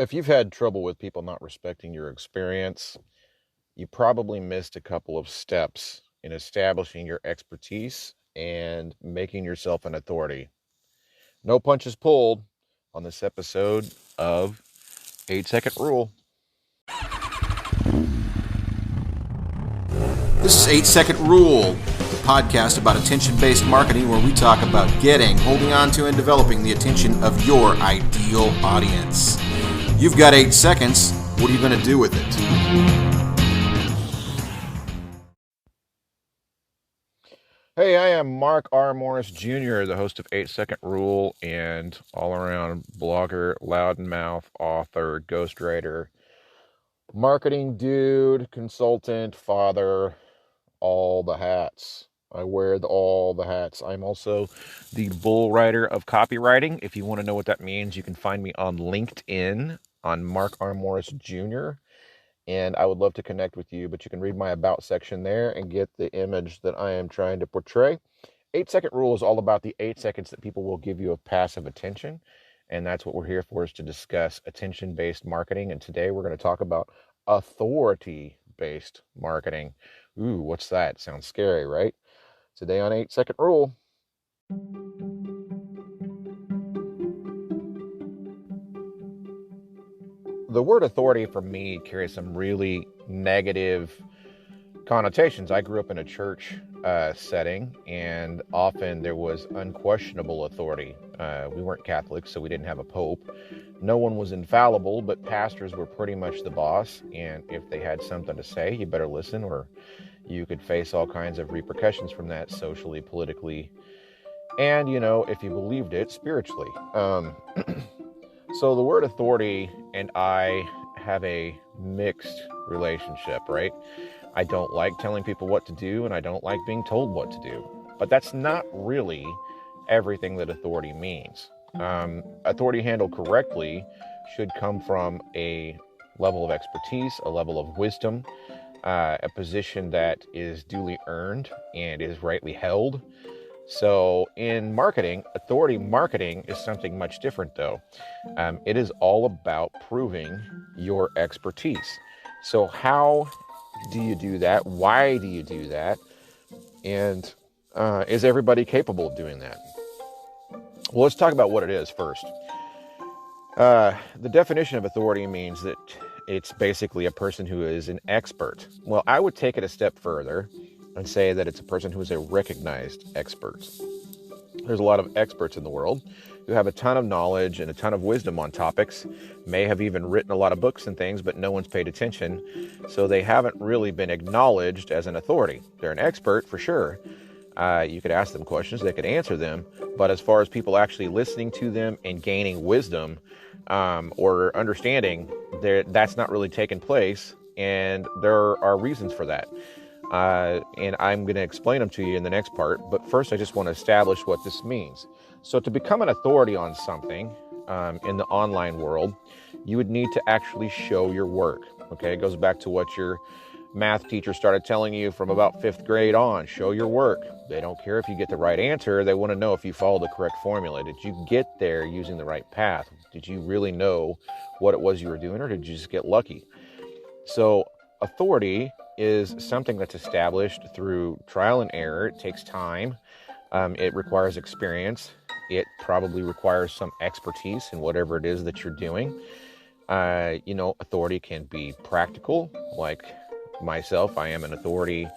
If you've had trouble with people not respecting your experience, you probably missed a couple of steps in establishing your expertise and making yourself an authority. No punches pulled on this episode of 8 Second Rule. This is 8 Second Rule, the podcast about attention-based marketing where we talk about getting, holding on to, and developing the attention of your ideal audience. You've got 8 seconds. What are you going to do with it? Hey, I am Mark R. Morris Jr., the host of 8 Second Rule and all-around blogger, loudmouth, author, ghostwriter, marketing dude, consultant, father, all the hats. I wear all the hats. I'm also the bull rider of copywriting. If you want to know what that means, you can find me on LinkedIn on Mark R. Morris Jr., and I would love to connect with you, but you can read my about section there and get the image that I am trying to portray. 8 Second Rule is all about the 8 seconds that people will give you of passive attention, and that's what we're here for, is to discuss attention-based marketing. And today we're going to talk about authority-based marketing. Ooh, what's that? Sounds scary, right? Today on 8 Second Rule. The word authority for me carries some really negative connotations. I grew up in a church setting, and often there was unquestionable authority. We weren't Catholics, so we didn't have a pope. No one was infallible, but pastors were pretty much the boss, and if they had something to say, you better listen, or you could face all kinds of repercussions from that socially, politically, and, if you believed it, spiritually. So the word authority and I have a mixed relationship, right? I don't like telling people what to do, and I don't like being told what to do. But that's not really everything that authority means. Authority handled correctly should come from a level of expertise, a level of wisdom, a position that is duly earned and is rightly held. So in marketing, authority marketing is something much different, though. It is all about proving your expertise. So how do you do that? Why do you do that? And is everybody capable of doing that? Well, let's talk about what it is first. The definition of authority means that it's basically a person who is an expert. Well, I would take it a step further and say that it's a person who is a recognized expert. There's a lot of experts in the world who have a ton of knowledge and a ton of wisdom on topics, may have even written a lot of books and things, but no one's paid attention, so they haven't really been acknowledged as an authority. They're an expert for sure. You could ask them questions, they could answer them, but as far as people actually listening to them and gaining wisdom or understanding, that's not really taken place, and there are reasons for that. And I'm going to explain them to you in the next part. But first, I just want to establish what this means. So to become an authority on something in the online world, you would need to actually show your work. Okay, it goes back to what your math teacher started telling you from about 5th grade on. Show your work. They don't care if you get the right answer. They want to know if you follow the correct formula. Did you get there using the right path? Did you really know what it was you were doing, or did you just get lucky? So authority is something that's established through trial and error. It takes time. It requires experience. It probably requires some expertise in whatever it is that you're doing. Authority can be practical. Like myself, I am an authority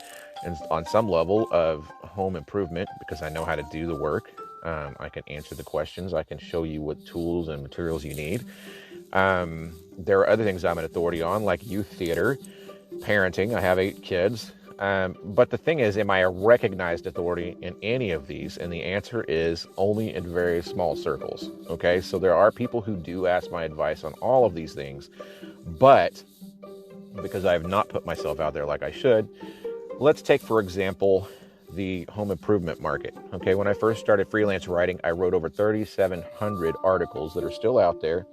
on some level of home improvement because I know how to do the work. I can answer the questions. I can show you what tools and materials you need. There are other things I'm an authority on, like youth theater, parenting. I have 8 kids. But the thing is, am I a recognized authority in any of these? And the answer is only in very small circles. Okay, so there are people who do ask my advice on all of these things, but because I have not put myself out there like I should, let's take, for example, the home improvement market. Okay, when I first started freelance writing, I wrote over 3,700 articles that are still out there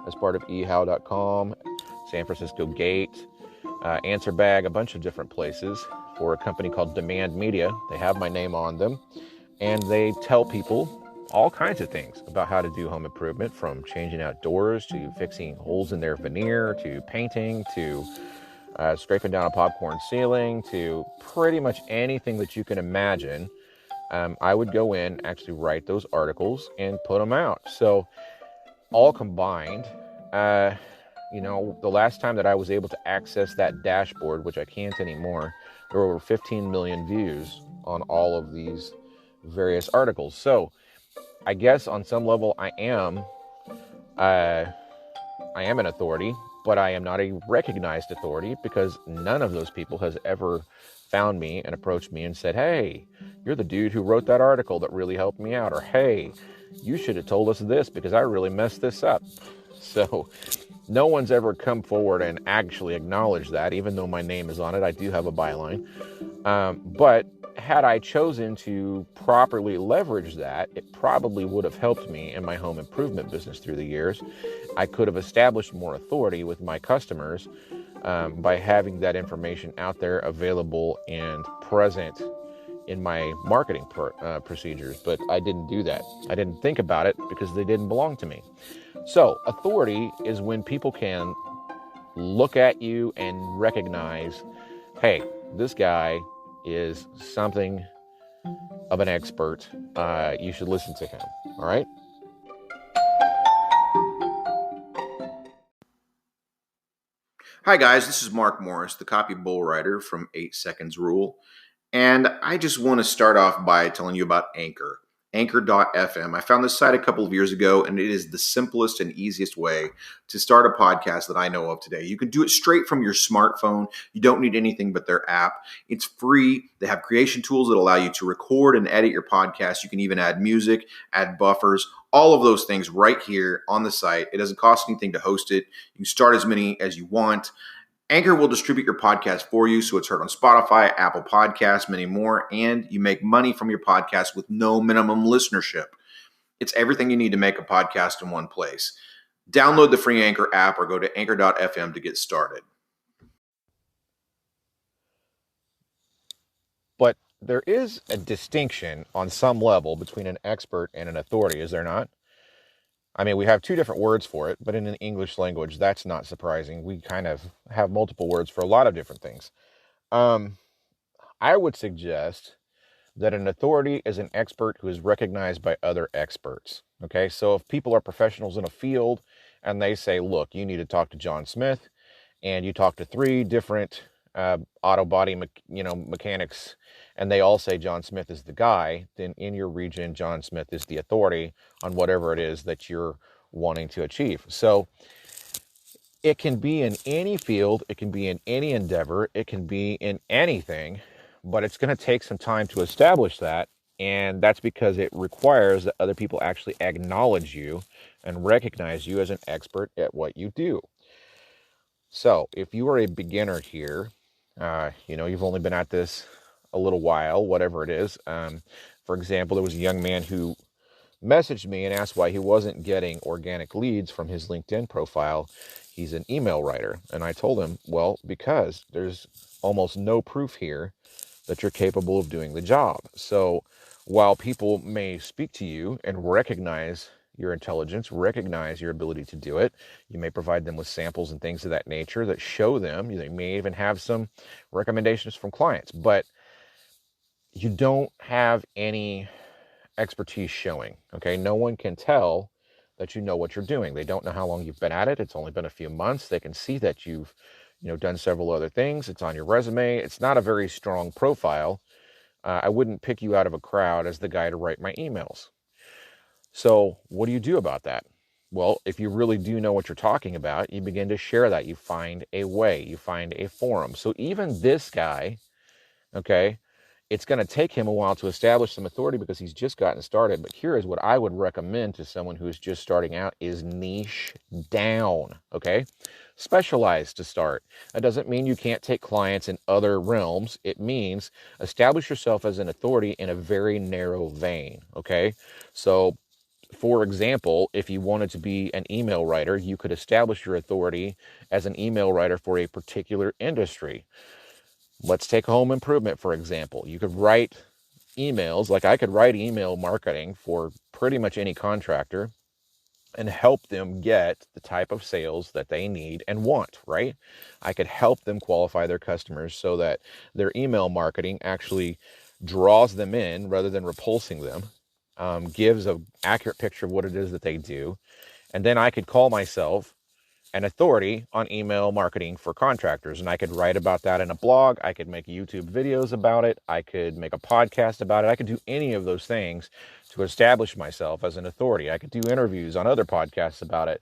as part of ehow.com, San Francisco Gate, Answer Bag, a bunch of different places for a company called Demand Media. They have my name on them, and they tell people all kinds of things about how to do home improvement, from changing out doors to fixing holes in their veneer to painting to scraping down a popcorn ceiling to pretty much anything that you can imagine. I would go in, actually write those articles and put them out. So all combined, the last time that I was able to access that dashboard, which I can't anymore, there were over 15 million views on all of these various articles. So I guess on some level uh, I am an authority, but I am not a recognized authority because none of those people has ever found me and approached me and said, hey, you're the dude who wrote that article that really helped me out, or hey, you should have told us this because I really messed this up. So no one's ever come forward and actually acknowledged that, even though my name is on it. I do have a byline. But had I chosen to properly leverage that, it probably would have helped me in my home improvement business through the years. I could have established more authority with my customers by having that information out there available and present in my marketing procedures. But I didn't do that. I didn't think about it because they didn't belong to me. So authority is when people can look at you and recognize, hey, this guy is something of an expert. You should listen to him. All right. Hi, guys. This is Mark Morris, the copy bull writer from 8 Seconds Rule. And I just want to start off by telling you about Anchor. Anchor.fm. I found this site a couple of years ago, and it is the simplest and easiest way to start a podcast that I know of today. You can do it straight from your smartphone. You don't need anything but their app. It's free. They have creation tools that allow you to record and edit your podcast. You can even add music, add buffers, all of those things right here on the site. It doesn't cost anything to host it. You can start as many as you want. Anchor will distribute your podcast for you, so it's heard on Spotify, Apple Podcasts, many more, and you make money from your podcast with no minimum listenership. It's everything you need to make a podcast in one place. Download the free Anchor app or go to anchor.fm to get started. But there is a distinction on some level between an expert and an authority, is there not? I mean, we have two different words for it, but in the English language, that's not surprising. We kind of have multiple words for a lot of different things. I would suggest that an authority is an expert who is recognized by other experts. Okay, so if people are professionals in a field and they say, look, you need to talk to John Smith, and you talk to 3 different auto body mechanics, and they all say John Smith is the guy, then in your region, John Smith is the authority on whatever it is that you're wanting to achieve. So it can be in any field, it can be in any endeavor, it can be in anything, but it's going to take some time to establish that. And that's because it requires that other people actually acknowledge you and recognize you as an expert at what you do. So if you are a beginner here, you've only been at this a little while, whatever it is. For example, there was a young man who messaged me and asked why he wasn't getting organic leads from his LinkedIn profile. He's an email writer. And I told him, well, because there's almost no proof here that you're capable of doing the job. So while people may speak to you and recognize your intelligence, recognize your ability to do it, you may provide them with samples and things of that nature that show them. They may even have some recommendations from clients, but you don't have any expertise showing. Okay, no one can tell that you know what you're doing. They don't know how long you've been at it. It's only been a few months. They can see that you've done several other things. It's on your resume. It's not a very strong profile. I wouldn't pick you out of a crowd as the guy to write my emails. So what do you do about that? Well, if you really do know what you're talking about, you begin to share that. You find a way, you find a forum. So even this guy, okay, it's going to take him a while to establish some authority because he's just gotten started. But here is what I would recommend to someone who's just starting out is niche down, okay? Specialize to start. That doesn't mean you can't take clients in other realms. It means establish yourself as an authority in a very narrow vein, okay? So for example, if you wanted to be an email writer, you could establish your authority as an email writer for a particular industry. Let's take home improvement, for example. You could write emails. Like I could write email marketing for pretty much any contractor and help them get the type of sales that they need and want, right? I could help them qualify their customers so that their email marketing actually draws them in rather than repulsing them, gives an accurate picture of what it is that they do. And then I could call myself an authority on email marketing for contractors. And I could write about that in a blog. I could make YouTube videos about it. I could make a podcast about it. I could do any of those things to establish myself as an authority. I could do interviews on other podcasts about it.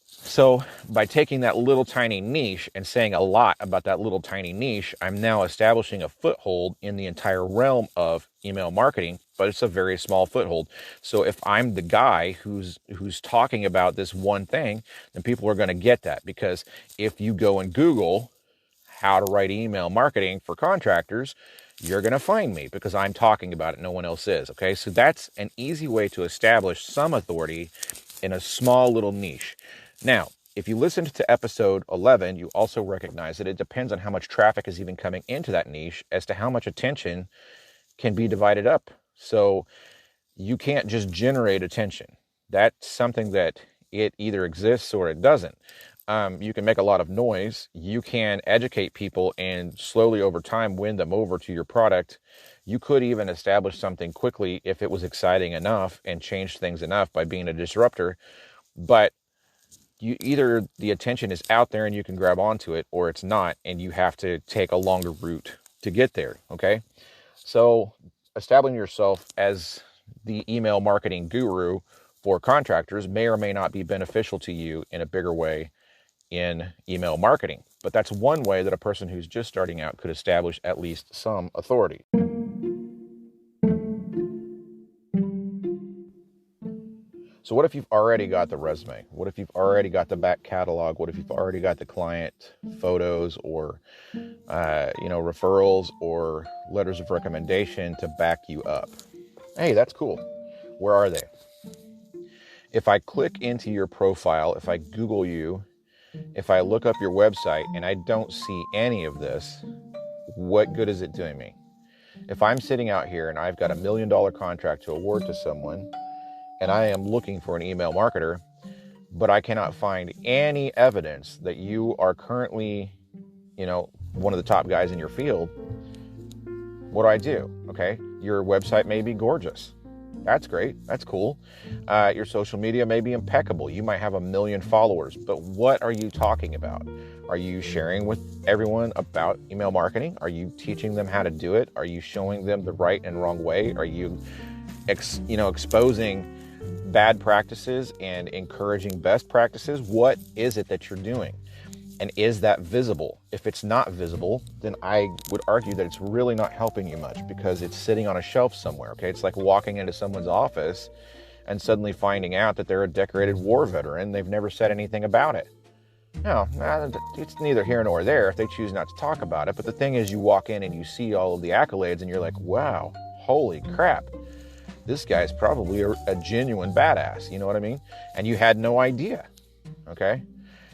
So by taking that little tiny niche and saying a lot about that little tiny niche, I'm now establishing a foothold in the entire realm of email marketing, but it's a very small foothold. So if I'm the guy who's talking about this one thing, then people are going to get that, because if you go and Google how to write email marketing for contractors, you're going to find me because I'm talking about it. No one else is. Okay. So that's an easy way to establish some authority in a small little niche. Now, if you listened to episode 11, you also recognize that it depends on how much traffic is even coming into that niche as to how much attention can be divided up. So you can't just generate attention. That's something that it either exists or it doesn't. You can make a lot of noise. You can educate people and slowly over time win them over to your product. You could even establish something quickly if it was exciting enough and change things enough by being a disruptor. But either the attention is out there and you can grab onto it, or it's not, and you have to take a longer route to get there. Okay. So establishing yourself as the email marketing guru for contractors may or may not be beneficial to you in a bigger way in email marketing. But that's one way that a person who's just starting out could establish at least some authority. So what if you've already got the resume? What if you've already got the back catalog? What if you've already got the client photos or, referrals or letters of recommendation to back you up? Hey, that's cool. Where are they? If I click into your profile, if I Google you, if I look up your website and I don't see any of this, what good is it doing me? If I'm sitting out here and I've got $1 million contract to award to someone, and I am looking for an email marketer, but I cannot find any evidence that you are currently, one of the top guys in your field, what do? Okay, your website may be gorgeous. That's great. That's cool. Your social media may be impeccable. You might have 1 million followers, but what are you talking about? Are you sharing with everyone about email marketing? Are you teaching them how to do it? Are you showing them the right and wrong way? Are you, exposing bad practices and encouraging best practices? What is it that you're doing? And is that visible? If it's not visible, then I would argue that it's really not helping you much, because it's sitting on a shelf somewhere. Okay. It's like walking into someone's office and suddenly finding out that they're a decorated war veteran. They've never said anything about it. No, it's neither here nor there if they choose not to talk about it. But the thing is, you walk in and you see all of the accolades and you're like, wow, holy crap. This guy's probably a genuine badass, you know what I mean? And you had no idea, okay?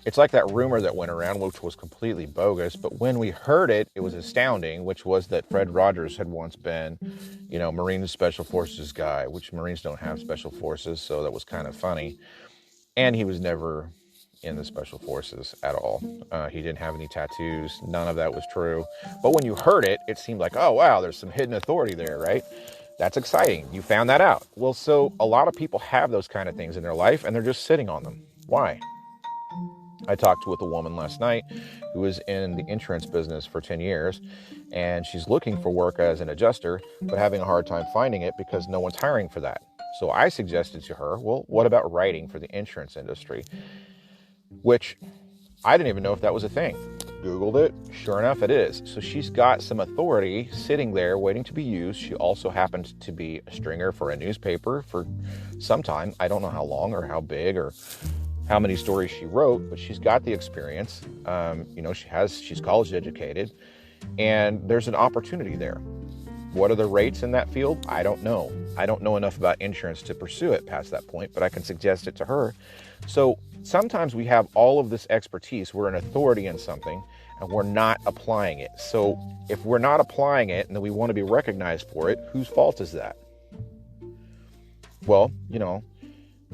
It's like that rumor that went around, which was completely bogus, but when we heard it, it was astounding, which was that Fred Rogers had once been, Marine Special Forces guy, which Marines don't have special forces, so that was kind of funny. And he was never in the Special Forces at all. He didn't have any tattoos. None of that was true. But when you heard it, it seemed like, oh, wow, there's some hidden authority there, right? That's exciting. You found that out. Well, so a lot of people have those kind of things in their life and they're just sitting on them. Why? I talked with a woman last night who was in the insurance business for 10 years, and she's looking for work as an adjuster, but having a hard time finding it because no one's hiring for that. So I suggested to her, well, what about writing for the insurance industry? Which I didn't even know if that was a thing. Googled it. Sure enough, it is. So she's got some authority sitting there waiting to be used. She also happens to be a stringer for a newspaper for some time. I don't know how long or how big or how many stories she wrote, but she's got the experience. She's college educated, and there's an opportunity there. What are the rates in that field? I don't know. I don't know enough about insurance to pursue it past that point, but I can suggest it to her. So sometimes we have all of this expertise. We're an authority in something, and we're not applying it. So if we're not applying it and then we want to be recognized for it, whose fault is that? Well,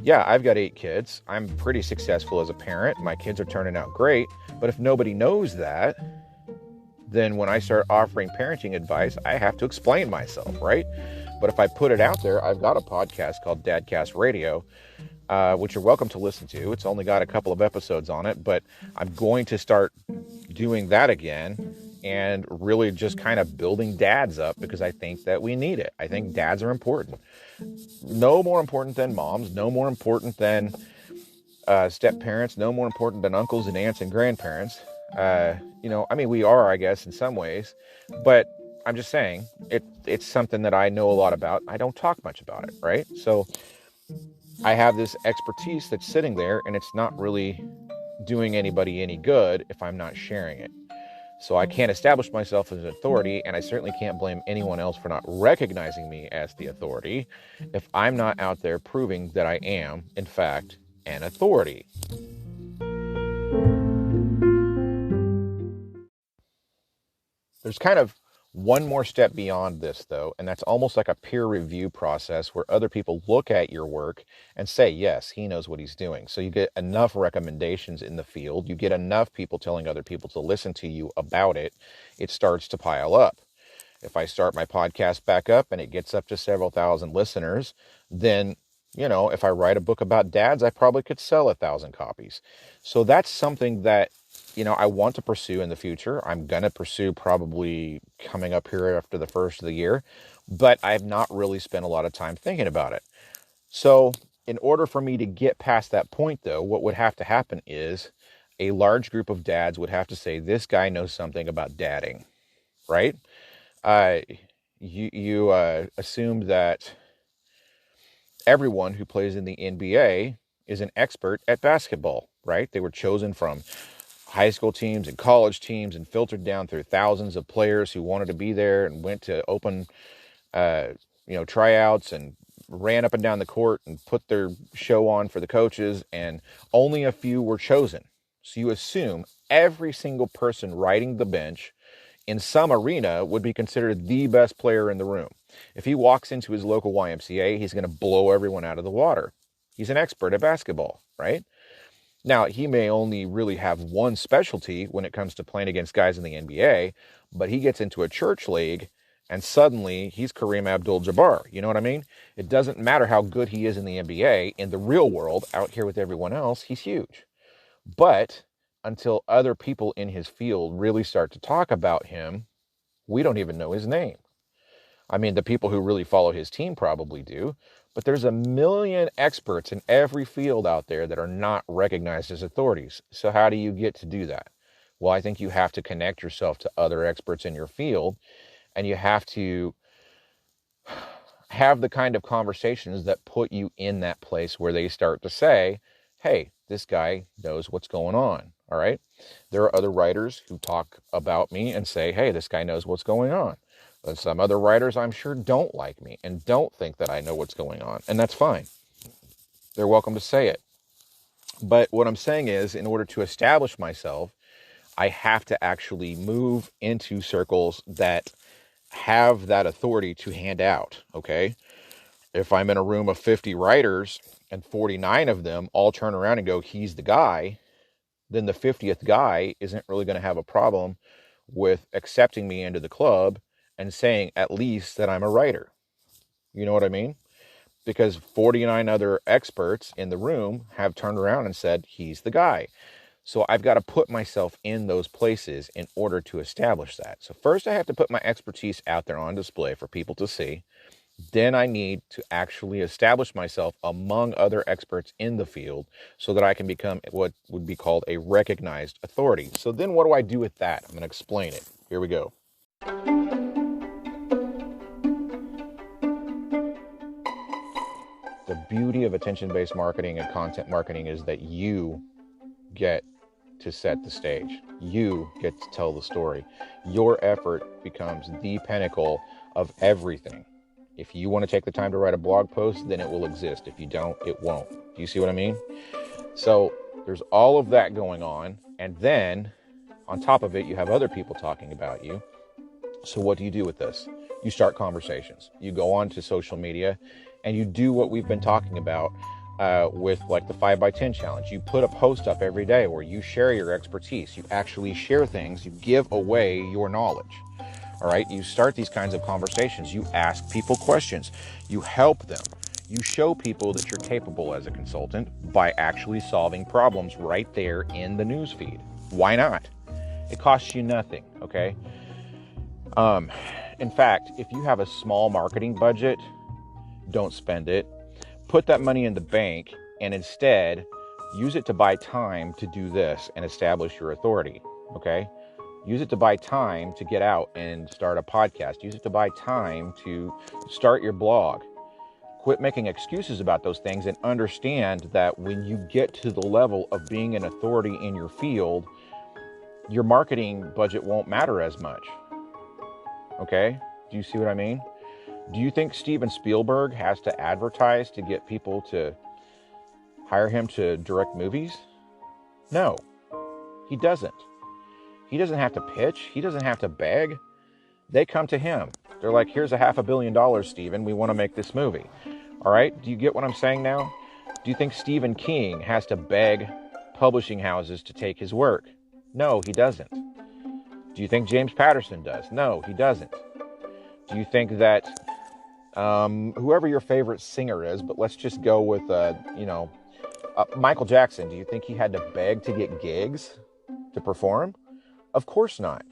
yeah, I've got 8 kids. I'm pretty successful as a parent. My kids are turning out great. But if nobody knows that, then when I start offering parenting advice, I have to explain myself, right? But if I put it out there, I've got a podcast called Dadcast Radio, which you're welcome to listen to. It's only got a couple of episodes on it, but I'm going to start doing that again and really just kind of building dads up because I think that we need it. I think dads are important. No more important than moms, no more important than step parents, no more important than uncles and aunts and grandparents. We are, I guess, in some ways, but I'm just saying it's something that I know a lot about. I don't talk much about it, right? So I have this expertise that's sitting there and it's not really doing anybody any good if I'm not sharing it. So I can't establish myself as an authority, and I certainly can't blame anyone else for not recognizing me as the authority if I'm not out there proving that I am, in fact, an authority. There's kind of one more step beyond this, though, and that's almost like a peer review process where other people look at your work and say, yes, he knows what he's doing. So you get enough recommendations in the field, you get enough people telling other people to listen to you about it, it starts to pile up. If I start my podcast back up and it gets up to several thousand listeners, then, if I write a book about dads, I probably could sell 1,000 copies. So that's something that I want to pursue in the future. I'm going to pursue probably coming up here after the first of the year, but I've not really spent a lot of time thinking about it. So in order for me to get past that point, though, what would have to happen is a large group of dads would have to say, this guy knows something about dadding, right? You assume that everyone who plays in the NBA is an expert at basketball, right? They were chosen from high school teams and college teams and filtered down through thousands of players who wanted to be there and went to open, tryouts and ran up and down the court and put their show on for the coaches, and only a few were chosen. So you assume every single person riding the bench in some arena would be considered the best player in the room. If he walks into his local YMCA, he's going to blow everyone out of the water. He's an expert at basketball, right? Now, he may only really have one specialty when it comes to playing against guys in the NBA, but he gets into a church league and suddenly he's Kareem Abdul-Jabbar. You know what I mean? It doesn't matter how good he is in the NBA. In the real world, out here with everyone else, he's huge. But until other people in his field really start to talk about him, we don't even know his name. I mean, the people who really follow his team probably do, but there's a million experts in every field out there that are not recognized as authorities. So how do you get to do that? Well, I think you have to connect yourself to other experts in your field, and you have to have the kind of conversations that put you in that place where they start to say, hey, this guy knows what's going on. All right. There are other writers who talk about me and say, hey, this guy knows what's going on. But some other writers, I'm sure, don't like me and don't think that I know what's going on. And that's fine. They're welcome to say it. But what I'm saying is, in order to establish myself, I have to actually move into circles that have that authority to hand out. Okay. If I'm in a room of 50 writers and 49 of them all turn around and go, he's the guy, then the 50th guy isn't really going to have a problem with accepting me into the club and saying at least that I'm a writer. You know what I mean? Because 49 other experts in the room have turned around and said, he's the guy. So I've got to put myself in those places in order to establish that. So first I have to put my expertise out there on display for people to see. Then I need to actually establish myself among other experts in the field so that I can become what would be called a recognized authority. So then what do I do with that? I'm going to explain it. Here we go. The beauty of attention-based marketing and content marketing is that you get to set the stage. You get to tell the story. Your effort becomes the pinnacle of everything. If you want to take the time to write a blog post, then it will exist. If you don't, it won't. Do you see what I mean? So there's all of that going on. And then On top of it, you have other people talking about you. So what do you do with this? You start conversations. You go on to social media and you do what we've been talking about with like the 5x10 challenge. You put a post up every day where you share your expertise. You actually share things. You give away your knowledge. All right. You start these kinds of conversations. You ask people questions. You help them. You show people that you're capable as a consultant by actually solving problems right there in the newsfeed. Why not? It costs you nothing. Okay. In fact, if you have a small marketing budget, don't spend it. Put that money in the bank and instead use it to buy time to do this and establish your authority. Okay. Use it to buy time to get out and start a podcast. Use it to buy time to start your blog. Quit making excuses about those things and understand that when you get to the level of being an authority in your field, your marketing budget won't matter as much. Okay? Do you see what I mean? Do you think Steven Spielberg has to advertise to get people to hire him to direct movies? No, he doesn't. He doesn't have to pitch. He doesn't have to beg. They come to him. They're like, here's $500 million, Steven. We want to make this movie. All right? Do you get what I'm saying now? Do you think Stephen King has to beg publishing houses to take his work? No, he doesn't. Do you think James Patterson does? No, he doesn't. Do you think that whoever your favorite singer is, but let's just go with, Michael Jackson, do you think he had to beg to get gigs to perform? Of course not.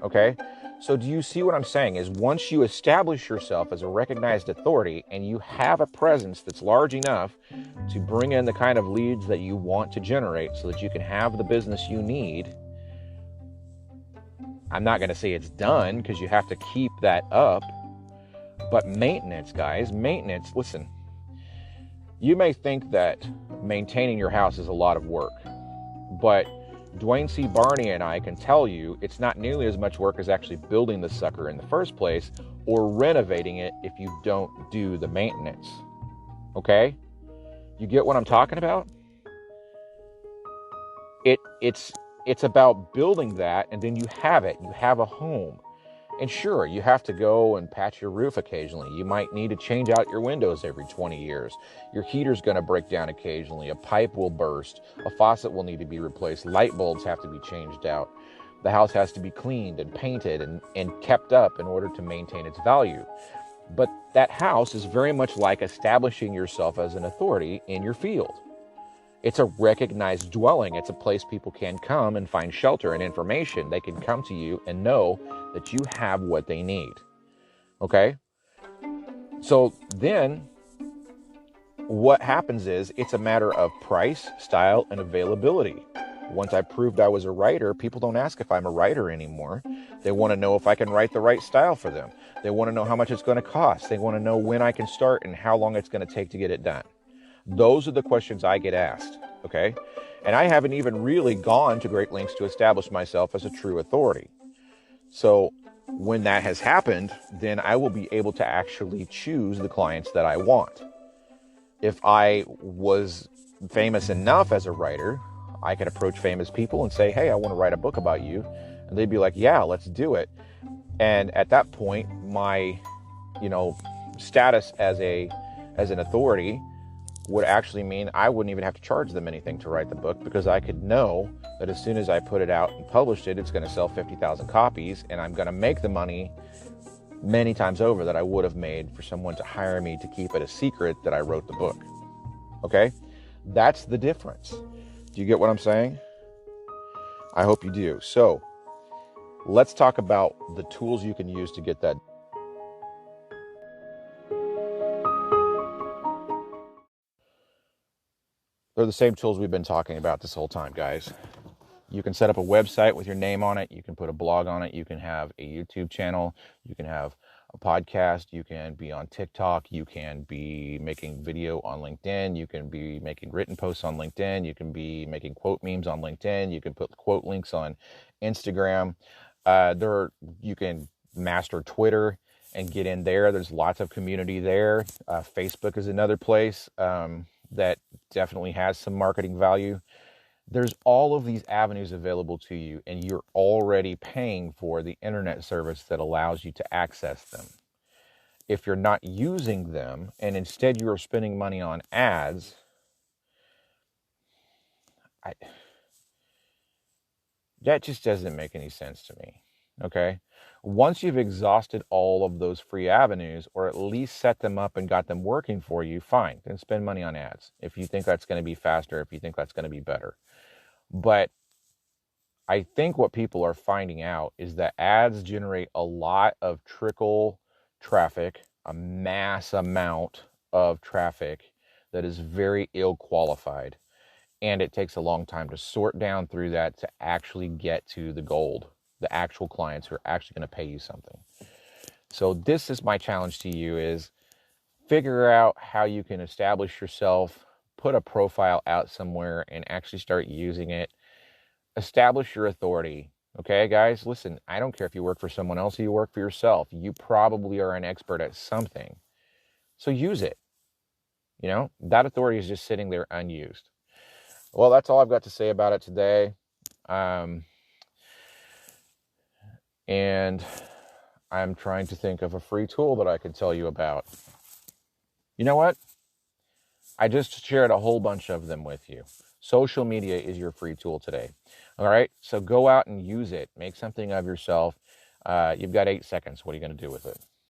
Okay? So do you see what I'm saying is once you establish yourself as a recognized authority and you have a presence that's large enough to bring in the kind of leads that you want to generate so that you can have the business you need, I'm not going to say it's done because you have to keep that up, but maintenance, guys, maintenance, listen, you may think that maintaining your house is a lot of work, but Dwayne C. Barney and I can tell you it's not nearly as much work as actually building the sucker in the first place or renovating it if you don't do the maintenance. Okay? You get what I'm talking about? It's about building that and then you have it. You have a home. And sure, you have to go and patch your roof occasionally. You might need to change out your windows every 20 years. Your heater's going to break down occasionally. A pipe will burst. A faucet will need to be replaced. Light bulbs have to be changed out. The house has to be cleaned and painted and kept up in order to maintain its value. But that house is very much like establishing yourself as an authority in your field. It's a recognized dwelling. It's a place people can come and find shelter and information. They can come to you and know that you have what they need. Okay? So then what happens is it's a matter of price, style, and availability. Once I proved I was a writer, people don't ask if I'm a writer anymore. They want to know if I can write the right style for them. They want to know how much it's going to cost. They want to know when I can start and how long it's going to take to get it done. Those are the questions I get asked, okay? And I haven't even really gone to great lengths to establish myself as a true authority. So when that has happened, then I will be able to actually choose the clients that I want. If I was famous enough as a writer, I could approach famous people and say, hey, I want to write a book about you. And they'd be like, yeah, let's do it. And at that point, my, status as an authority would actually mean I wouldn't even have to charge them anything to write the book because I could know that as soon as I put it out and published it, it's going to sell 50,000 copies and I'm going to make the money many times over that I would have made for someone to hire me to keep it a secret that I wrote the book. Okay? That's the difference. Do you get what I'm saying? I hope you do. So let's talk about the tools you can use to get that. They're the same tools we've been talking about this whole time, guys. You can set up a website with your name on it. You can put a blog on it. You can have a YouTube channel. You can have a podcast. You can be on TikTok. You can be making video on LinkedIn. You can be making written posts on LinkedIn. You can be making quote memes on LinkedIn. You can put quote links on Instagram. You can master Twitter and get in there. There's lots of community there. Facebook is another place that definitely has some marketing value. There's all of these avenues available to you, and you're already paying for the internet service that allows you to access them. If you're not using them and instead you're spending money on ads, that just doesn't make any sense to me. Okay. Once you've exhausted all of those free avenues, or at least set them up and got them working for you, fine, then spend money on ads. If you think that's going to be faster, if you think that's going to be better. But I think what people are finding out is that ads generate a lot of trickle traffic, a mass amount of traffic that is very ill qualified. And it takes a long time to sort down through that to actually get to the gold, the actual clients who are actually going to pay you something. So this is my challenge to you, is figure out how you can establish yourself, put a profile out somewhere and actually start using it. Establish your authority. Okay, guys, listen, I don't care if you work for someone else or you work for yourself. You probably are an expert at something. So use it. You know, that authority is just sitting there unused. Well, that's all I've got to say about it today. And I'm trying to think of a free tool that I can tell you about. You know what? I just shared a whole bunch of them with you. Social media is your free tool today. All right, so go out and use it. Make something of yourself. You've got 8 seconds. What are you going to do with it?